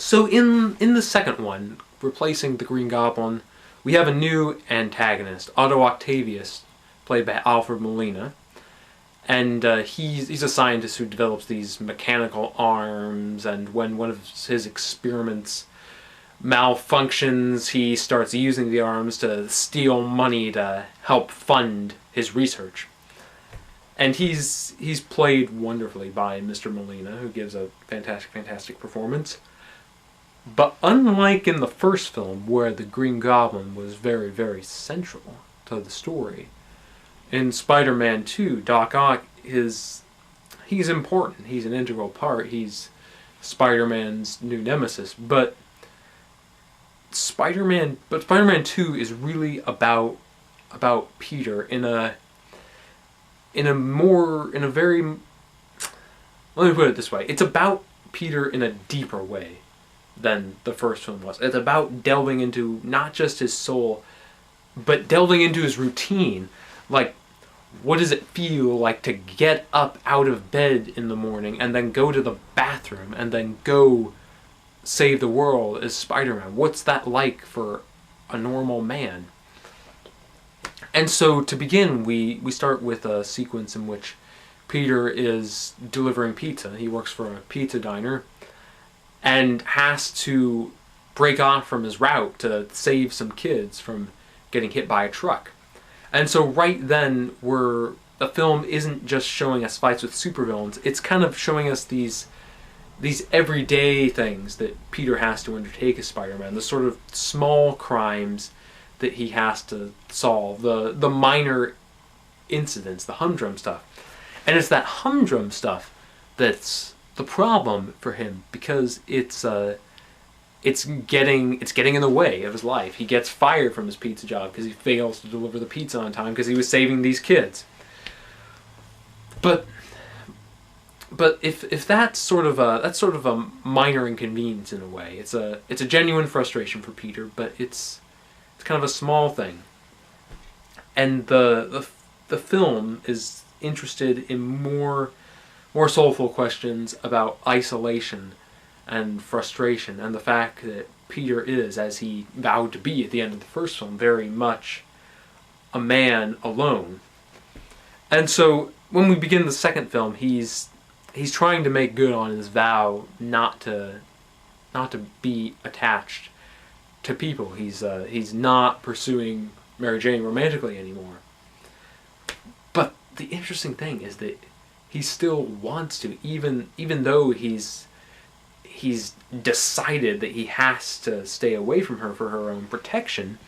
So in the second one, replacing the Green Goblin, we have a new antagonist, Otto Octavius, played by Alfred Molina. And he's a scientist who develops these mechanical arms, and when one of his experiments malfunctions, he starts using the arms to steal money to help fund his research. And he's played wonderfully by Mr. Molina, who gives a fantastic performance. But unlike in the first film, where the Green Goblin was very central to the story, in Spider-Man 2, Doc Ock he's important. He's an integral part. He's Spider-Man's new nemesis. But Spider-Man 2 is really about Peter in a very, let me put it this way. It's about Peter in a deeper way than the first film was. It's about delving into not just his soul, but delving into his routine. Like, what does it feel like to get up out of bed in the morning and then go to the bathroom and then go save the world as Spider-Man? What's that like for a normal man? And so to begin, we start with a sequence in which Peter is delivering pizza. He works for a pizza diner and has to break off from his route to save some kids from getting hit by a truck. And so right then, the film isn't just showing us fights with supervillains, it's kind of showing us these everyday things that Peter has to undertake as Spider-Man, the sort of small crimes that he has to solve, the minor incidents, the humdrum stuff. And it's that humdrum stuff that's the problem for him, because it's getting in the way of his life. He gets fired from his pizza job because he fails to deliver the pizza on time because he was saving these kids. But if that's sort of a minor inconvenience in a way. It's a genuine frustration for Peter, but it's kind of a small thing. And the film is interested in more soulful questions about isolation and frustration, and the fact that Peter is, as he vowed to be at the end of the first film, very much a man alone. And so when we begin the second film, he's trying to make good on his vow not to be attached to people. He's not pursuing Mary Jane romantically anymore. But the interesting thing is that he still wants to, even though he's decided that he has to stay away from her for her own protection.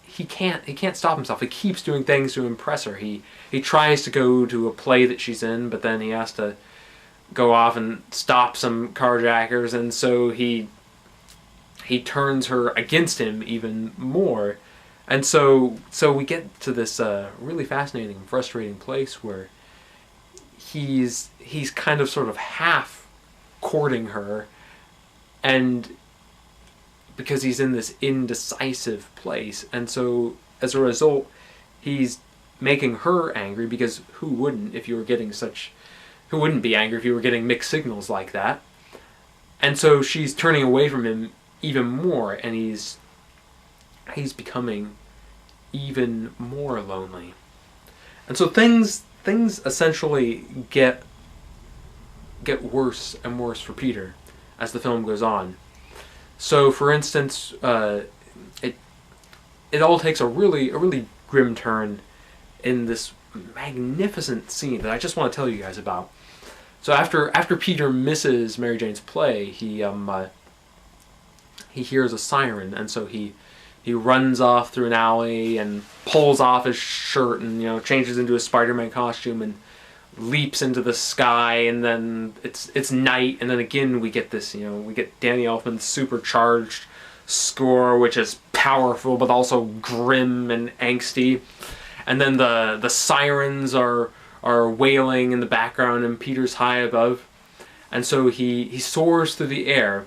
He can't stop himself. He keeps doing things to impress her. He tries to go to a play that she's in, but then he has to go off and stop some carjackers, and so he turns her against him even more. And so we get to this really fascinating and frustrating place where he's kind of sort of half courting her, and because he's in this indecisive place, and so as a result he's making her angry, because who wouldn't be angry if you were getting mixed signals like that? And so she's turning away from him even more, and he's becoming even more lonely. And so things essentially get worse and worse for Peter as the film goes on. So, for instance, it all takes a really grim turn in this magnificent scene that I just want to tell you guys about. So after Peter misses Mary Jane's play, he hears a siren, and so he runs off through an alley and pulls off his shirt and changes into a Spider-Man costume and leaps into the sky, and then it's night, and then again we get this, we get Danny Elfman's supercharged score, which is powerful but also grim and angsty, and then the sirens are wailing in the background and Peter's high above, and so he soars through the air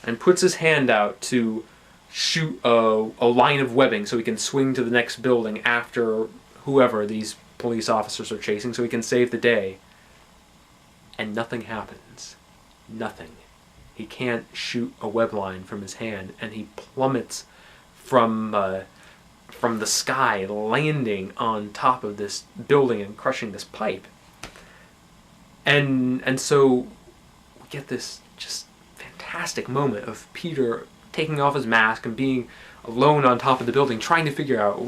and puts his hand out to shoot a line of webbing so he can swing to the next building after whoever these police officers are chasing, so he can save the day. And nothing happens. Nothing. He can't shoot a web line from his hand, and he plummets from the sky, landing on top of this building and crushing this pipe. And so we get this just fantastic moment of Peter taking off his mask and being alone on top of the building, trying to figure out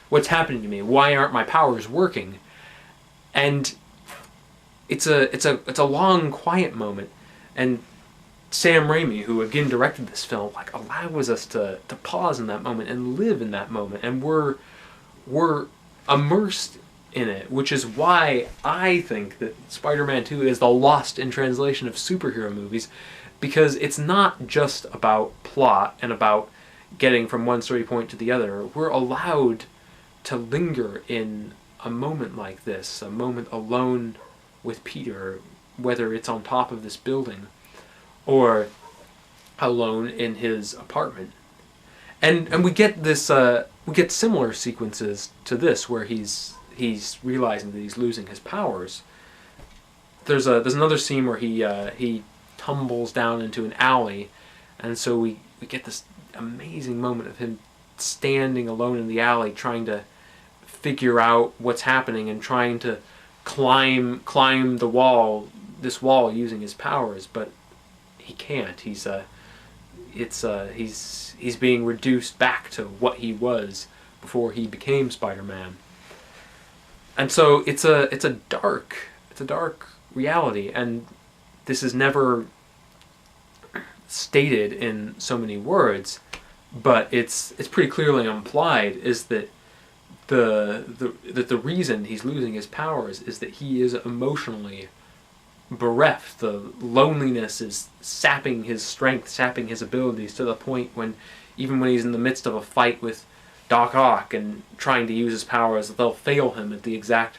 what's happening to me, why aren't my powers working? And it's a long, quiet moment, and Sam Raimi, who again directed this film, like allows us to pause in that moment and live in that moment, and we're immersed in it, which is why I think that Spider-Man 2 is the lost in translation of superhero movies, because it's not just about plot and about getting from one story point to the other. We're allowed to linger in a moment like this, a moment alone with Peter, whether it's on top of this building or alone in his apartment. And we get this we get similar sequences to this where he's realizing that he's losing his powers. There's another scene where he tumbles down into an alley, and so we get this amazing moment of him standing alone in the alley trying to figure out what's happening and trying to climb this wall using his powers, but he can't. He's being reduced back to what he was before he became Spider-Man. And so it's a dark reality, and this is never stated in so many words, but it's pretty clearly implied, is that the reason he's losing his powers is that he is emotionally bereft. The loneliness is sapping his strength, sapping his abilities, to the point when even when he's in the midst of a fight with Doc Ock and trying to use his powers, they'll fail him at the exact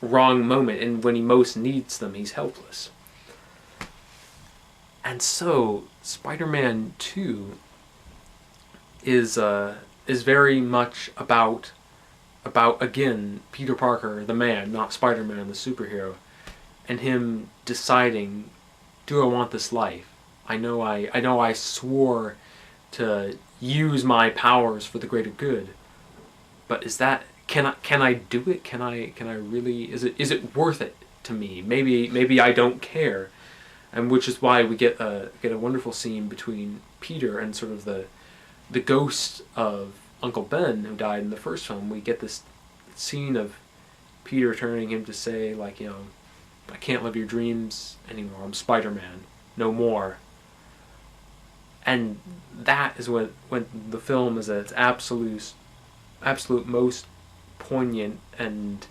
wrong moment, and when he most needs them, he's helpless. And so Spider-Man 2 is very much about again Peter Parker the man, not Spider-Man the superhero, and him deciding, do I want this life? I know I swore to use my powers for the greater good, but can I do it? Can I really, is it worth it to me? Maybe I don't care. And which is why we get a wonderful scene between Peter and sort of the ghost of Uncle Ben, who died in the first film. We get this scene of Peter turning him to say, like, I can't live your dreams anymore. I'm Spider-Man. No more. And that is when the film is at its absolute most poignant and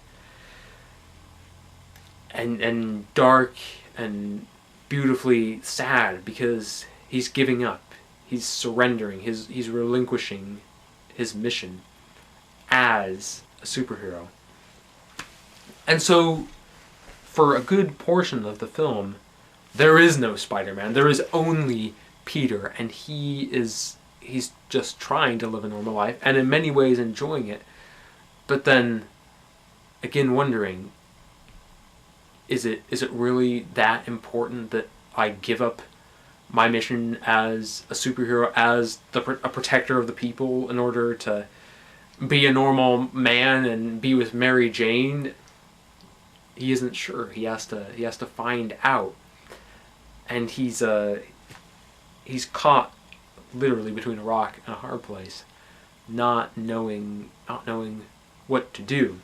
dark and beautifully sad, because he's giving up. He's surrendering. He's relinquishing his mission as a superhero. And so, for a good portion of the film, there is no Spider-Man. There is only Peter, and he's just trying to live a normal life, and in many ways enjoying it. But then, again, wondering, is it really that important that I give up my mission as a superhero, as a protector of the people, in order to be a normal man and be with Mary Jane? He isn't sure. He has to find out, and he's caught literally between a rock and a hard place, not knowing what to do,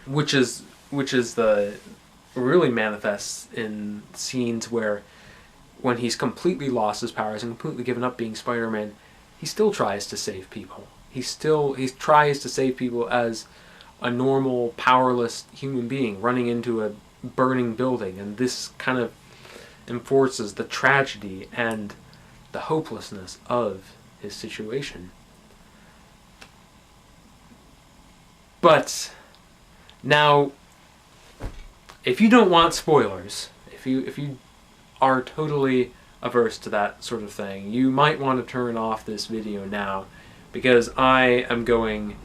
which is the really manifests in scenes where, when he's completely lost his powers and completely given up being Spider-Man, he still tries to save people. He tries to save people as a normal, powerless human being running into a burning building, and this kind of enforces the tragedy and the hopelessness of his situation. But now, if you don't want spoilers, if you are totally averse to that sort of thing, you might want to turn off this video now, because I am going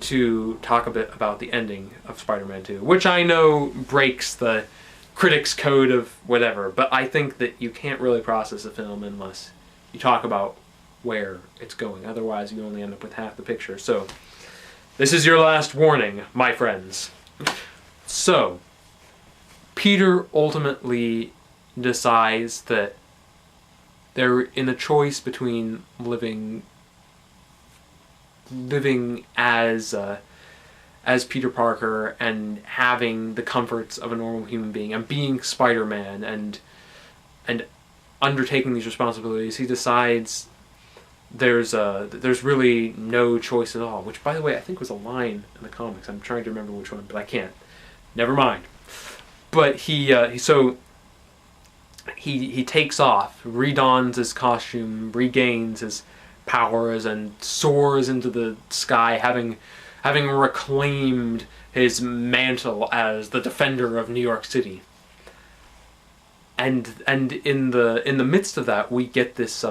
to talk a bit about the ending of Spider-Man 2, which I know breaks the critics' code of whatever. But I think that you can't really process a film unless you talk about where it's going. Otherwise, you only end up with half the picture. So, this is your last warning, my friends. So, Peter ultimately decides that they're in a choice between living as Peter Parker and having the comforts of a normal human being and being Spider-Man and undertaking these responsibilities. He decides there's really no choice at all, which, by the way, I think was a line in the comics. I'm trying to remember which one, but I can't. Never mind. But he takes off, redons his costume, regains his powers, and soars into the sky, having reclaimed his mantle as the defender of New York City. And in the midst of that, we get this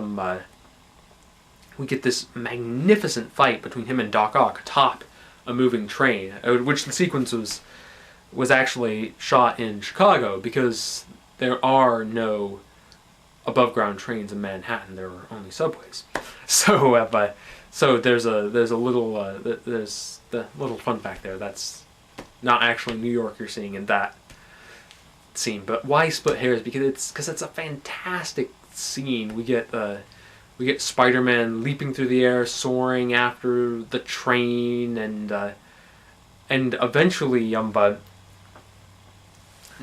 magnificent fight between him and Doc Ock atop a moving train, which the sequence was actually shot in Chicago because there are no above ground trains in Manhattan. There are only subways. So there's the little fun fact there. That's not actually New York you're seeing in that scene. But why split hairs? Because it's a fantastic scene. We get Spider-Man leaping through the air, soaring after the train, and eventually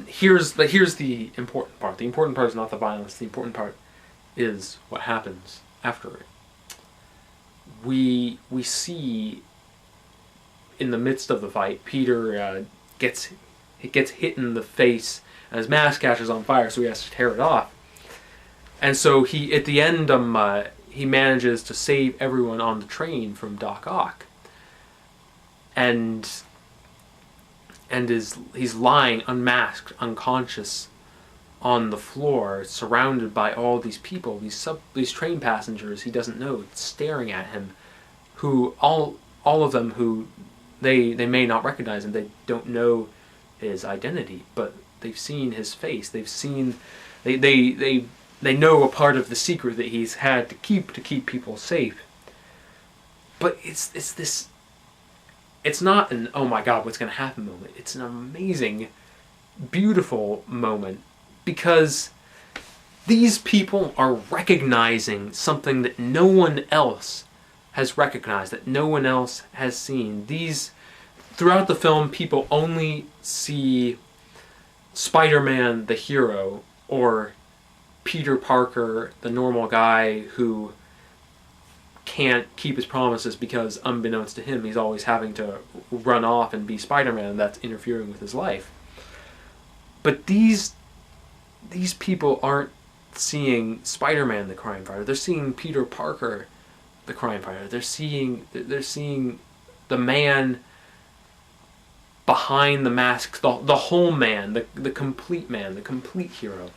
here's the important part. The important part is not the violence. The important part is what happens after it. We see in the midst of the fight, Peter gets hit in the face, and his mask catches on fire, so he has to tear it off. And so he, at the end, he manages to save everyone on the train from Doc Ock, and he's lying unmasked, unconscious, on the floor, surrounded by all these people, these train passengers he doesn't know, staring at him, who all of them who they may not recognize him, they don't know his identity, but they've seen his face, they know a part of the secret that he's had to keep people safe. But it's not an oh my god what's going to happen moment. It's an amazing, beautiful moment, because these people are recognizing something that no one else has recognized, that no one else has seen. Throughout the film, people only see Spider-Man the hero, or Peter Parker the normal guy who can't keep his promises because, unbeknownst to him, he's always having to run off and be Spider-Man, and that's interfering with his life. But these people aren't seeing Spider-Man the crime fighter. They're seeing Peter Parker the crime fighter. They're seeing the man behind the mask, the whole man, the complete man, the complete hero.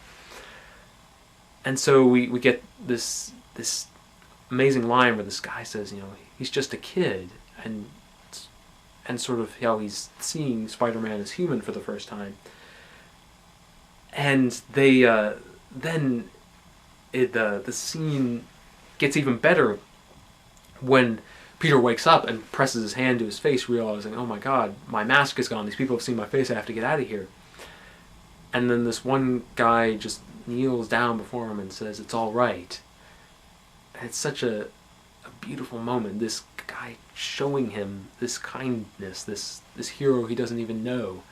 And so we get this amazing line where this guy says, he's just a kid, and sort of how he's seeing Spider-Man as human for the first time. And they the scene gets even better when Peter wakes up and presses his hand to his face, realizing, oh my god, my mask is gone, these people have seen my face, I have to get out of here. And then this one guy just kneels down before him and says, it's all right. And it's such a beautiful moment, this guy showing him this kindness, this hero he doesn't even know.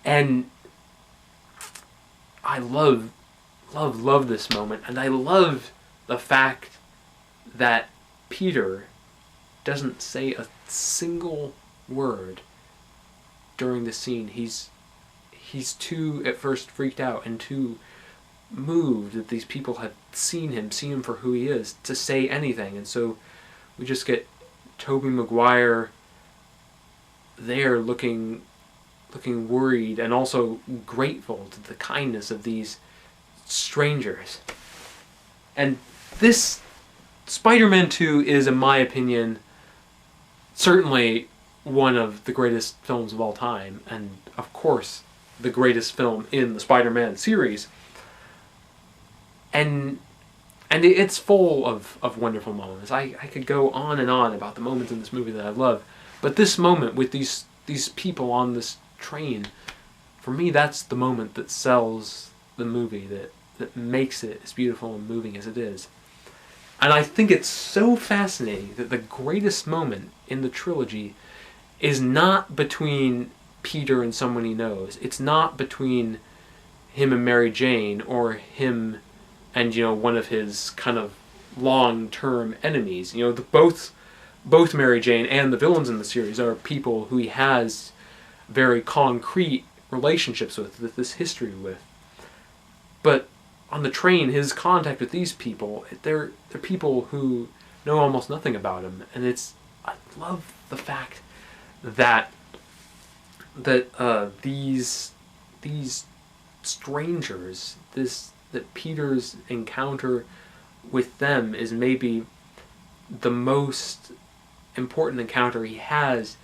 And I love this moment, and I love the fact that Peter doesn't say a single word during the scene. He's too, at first, freaked out and too moved that these people have seen him for who he is, to say anything. And so we just get Tobey Maguire there looking worried and also grateful to the kindness of these strangers. And this Spider-Man 2 is, in my opinion, certainly one of the greatest films of all time, and of course the greatest film in the Spider-Man series. And it's full of wonderful moments. I could go on and on about the moments in this movie that I love, but this moment with these people on this train, for me, that's the moment that sells the movie, that makes it as beautiful and moving as it is. And I think it's so fascinating that the greatest moment in the trilogy is not between Peter and someone he knows. It's not between him and Mary Jane, or him and, one of his kind of long-term enemies. Both Mary Jane and the villains in the series are people who he has very concrete relationships with this history with. But on the train, his contact with these people, they're people who know almost nothing about him, and I love the fact that these strangers, that Peter's encounter with them is maybe the most important encounter he has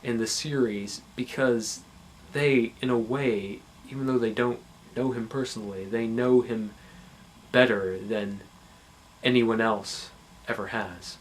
in the series, because they, in a way, even though they don't know him personally, they know him better than anyone else ever has.